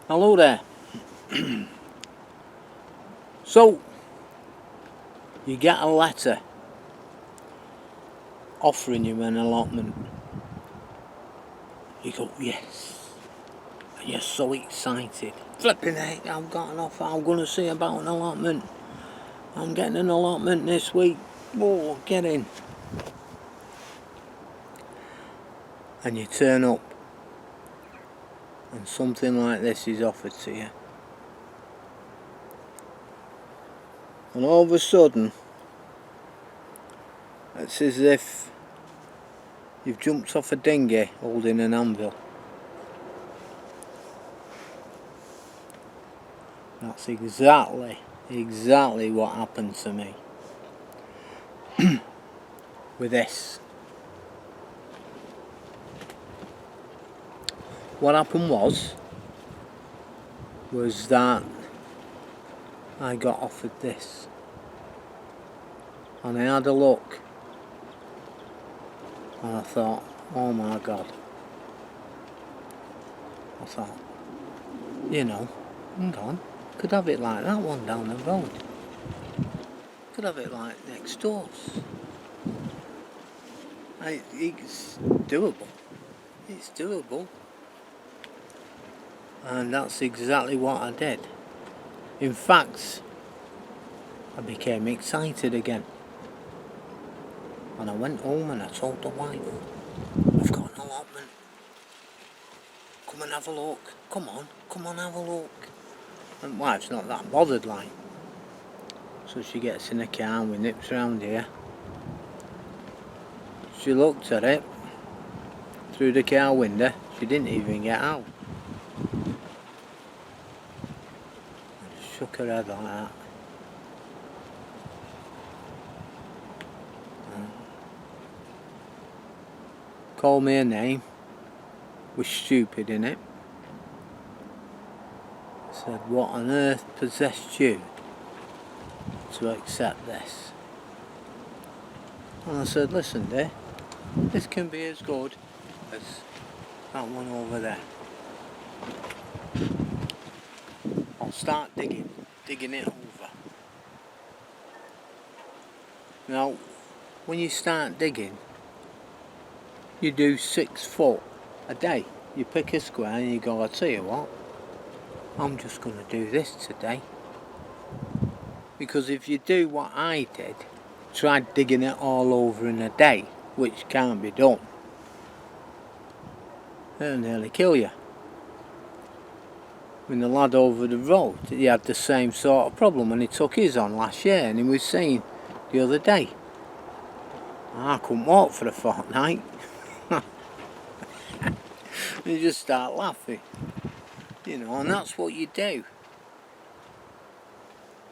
Hello there. So, you get a letter offering you an allotment. You go, yes. And you're so excited. Flipping heck, I've got an offer. I'm going to see about an allotment. I'm getting an allotment this week. Whoa, get in. And you turn up. And something like this is offered to you. And all of a sudden, it's as if you've jumped off a dinghy holding an anvil. That's exactly what happened to me with this. What happened was that I got offered this, and I had a look, and I thought, oh my God. I thought, hang on, could have it like that one down the road. Could have it like next doors. It's doable. It's doable. And that's exactly what I did. In fact, I became excited again. And I went home and I told the wife, I've got an allotment. Come and have a look. Come on, have a look. And wife's not that bothered, like. So she gets in the car and we nips round here. She looked at it through the car window. She didn't even get out. Shook her head like that. Called me a name. Was stupid in it. Said, what on earth possessed you to accept this? And I said, listen dear, this can be as good as that one over there. I'll start digging it over. Now, when you start digging, you do 6 foot a day. You pick a square and you go, I'll tell you what, I'm just going to do this today. Because if you do what I did, try digging it all over in a day, which can't be done, it'll nearly kill you. When the lad over the road, he had the same sort of problem when he took his on last year, and he was saying the other day, I couldn't walk for a fortnight. You just start laughing, and that's what you do.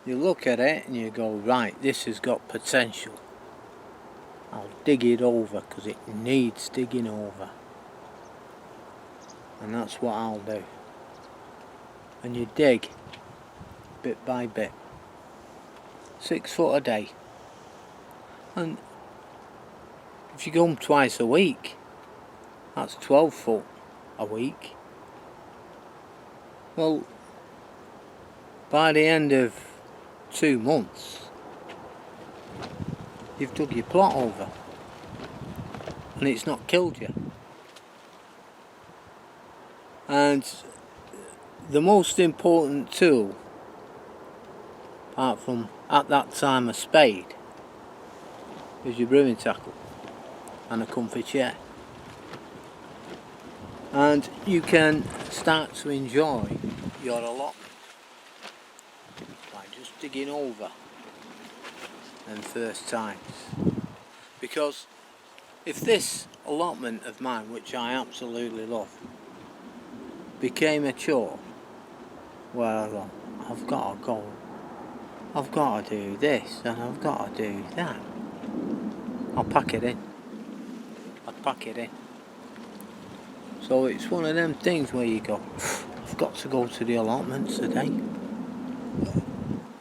You look at it and you go, right, this has got potential. I'll dig it over because it needs digging over. And that's what I'll do. And you dig bit by bit. 6 foot a day. And if you go home twice a week, that's 12 foot a week. Well, by the end of 2 months, you've dug your plot over. And it's not killed you. And the most important tool, apart from at that time a spade, is your brewing tackle and a comfy chair. And you can start to enjoy your allotment by just digging over them first times. Because if this allotment of mine, which I absolutely love, became a chore, well, I've got to go, I've got to do this and I've got to do that, I'll pack it in. I'd pack it in. So it's one of them things where you go, I've got to go to the allotments today.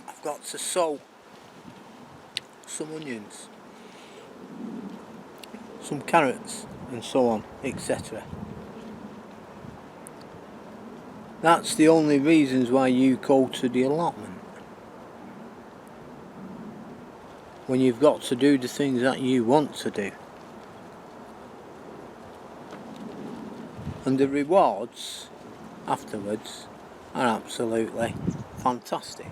I've got to sow some onions, some carrots and so on, etc. That's the only reasons why you go to the allotment. When you've got to do the things that you want to do. And the rewards afterwards are absolutely fantastic.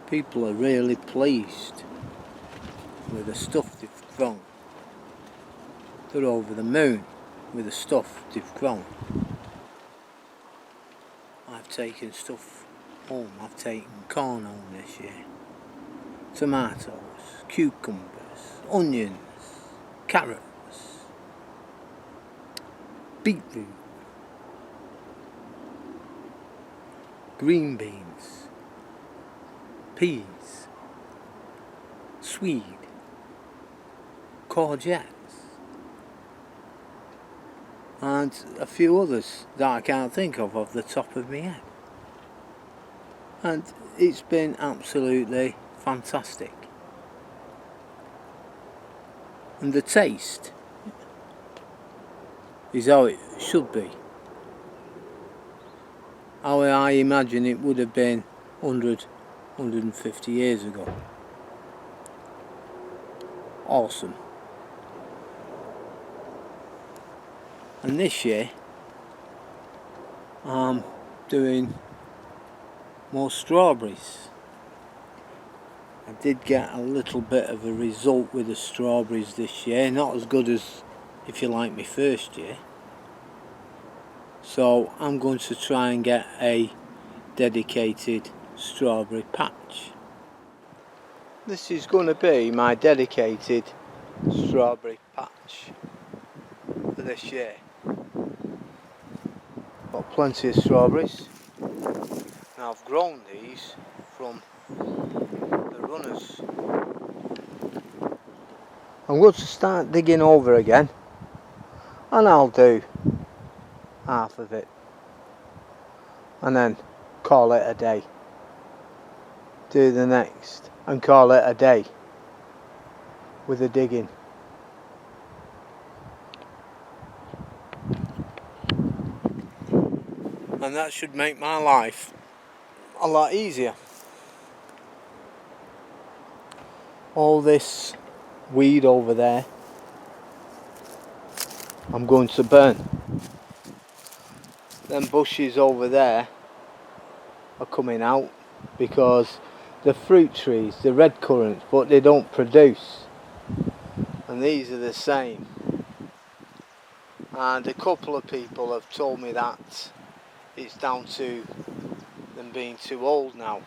People are really pleased with the stuff they've grown. They're over the moon with the stuff they've grown. I've taken stuff home. I've taken corn home this year. Tomatoes, cucumbers, onions, carrots, beetroot, green beans, peas, swede, courgettes, and a few others that I can't think of off the top of my head. And it's been absolutely fantastic. And the taste is how it should be. How I imagine it would have been 100, 150 years ago. Awesome. And this year I'm doing more strawberries. I did get a little bit of a result with the strawberries this year, not as good as, if you like, my first year. So I'm going to try and get a dedicated strawberry patch. This is going to be my dedicated strawberry patch for this year. Got plenty of strawberries. Now I've grown these from the runners. I'm going to start digging over again, and I'll do half of it and then call it a day. Do the next and call it a day with the digging. And that should make my life a lot easier. All this weed over there I'm going to burn. Them bushes over there are coming out because the fruit trees, the red currants, but they don't produce. And these are the same. And a couple of people have told me that it's down to them being too old now.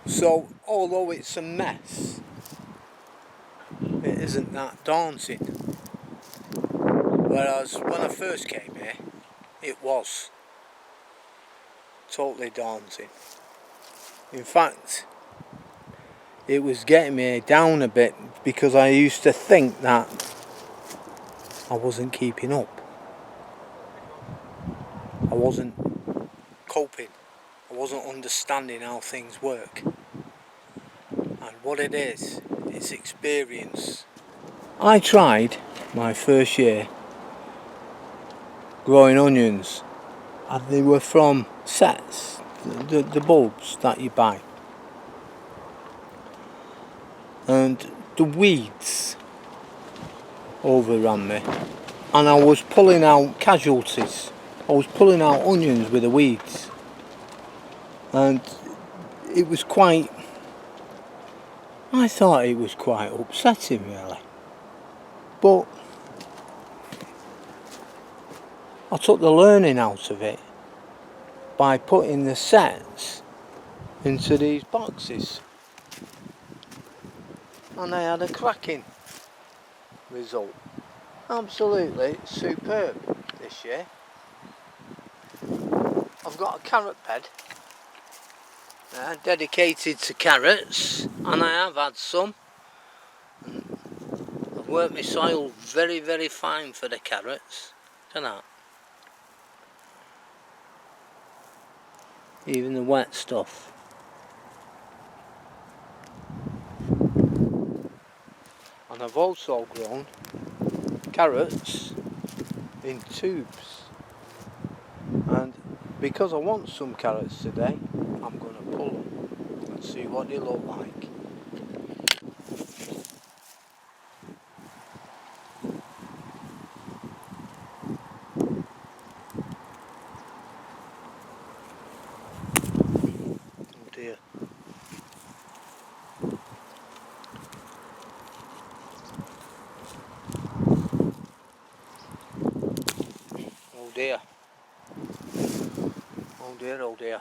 So although it's a mess, it isn't that daunting. Whereas when I first came here, it was totally daunting. In fact, it was getting me down a bit because I used to think that I wasn't keeping up. I wasn't coping. I wasn't understanding how things work. And what it is, it's experience. I tried my first year growing onions, and they were from sets, the bulbs that you buy. And the weeds overran me, and I was pulling out casualties. I was pulling out onions with the weeds, and it was quite, I thought it was quite upsetting really. But I took the learning out of it by putting the sets into these boxes, and I had a cracking result. Absolutely superb this year. I've got a carrot bed dedicated to carrots, and I have had some. I've worked my soil very, very fine for the carrots. Look at that. Even the wet stuff. and I've also grown carrots in tubes, and because I want some carrots today, I'm going to pull them and see what they look like. Oh dear. Oh dear. Oh dear, oh dear.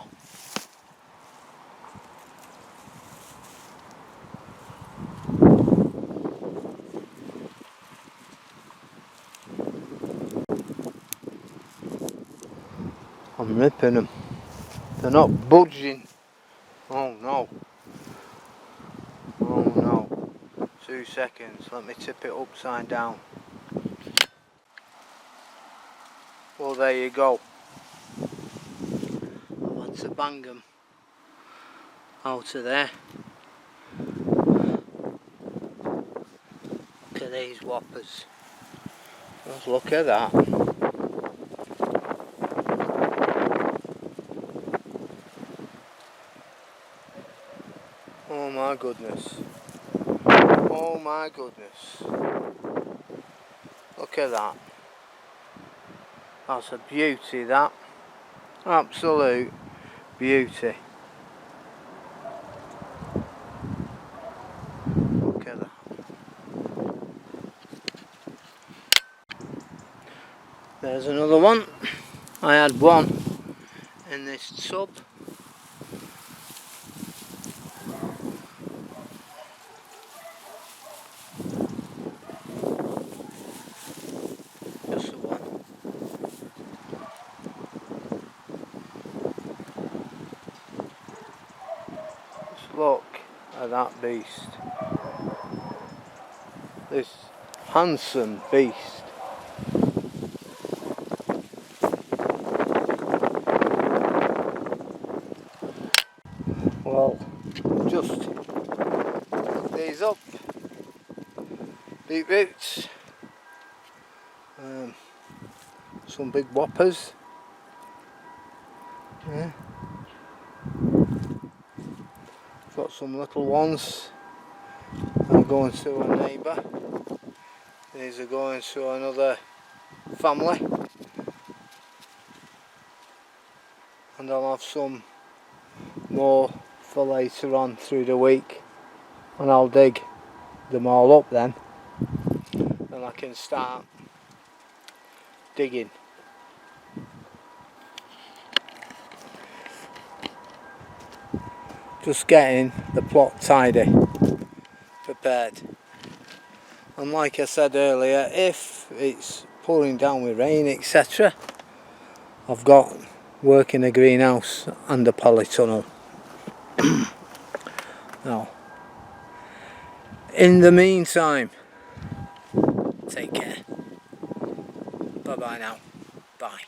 I'm ripping them. They're not budging. Oh no. Oh no. 2 seconds. Let me tip it upside down. Well, there you go. I had to bang them out of there. Look at these whoppers. Just look at that. Oh my goodness. Oh my goodness. Look at that. That's a beauty, that. Absolute beauty. Look at that. There's another one. I had one in this tub. Just the one. Just look at that beast. This handsome beast. Well, just put these up. Beetroots. Some big whoppers. Yeah. Got some little ones. I'm going to a neighbour. These are going to another family. And I'll have some more for later on through the week. And I'll dig them all up then. And I can start digging. Just getting the plot tidy, prepared. And like I said earlier, if it's pouring down with rain, etc., I've got work in a greenhouse and a polytunnel. Now, in the meantime, take care. Bye bye now. Bye.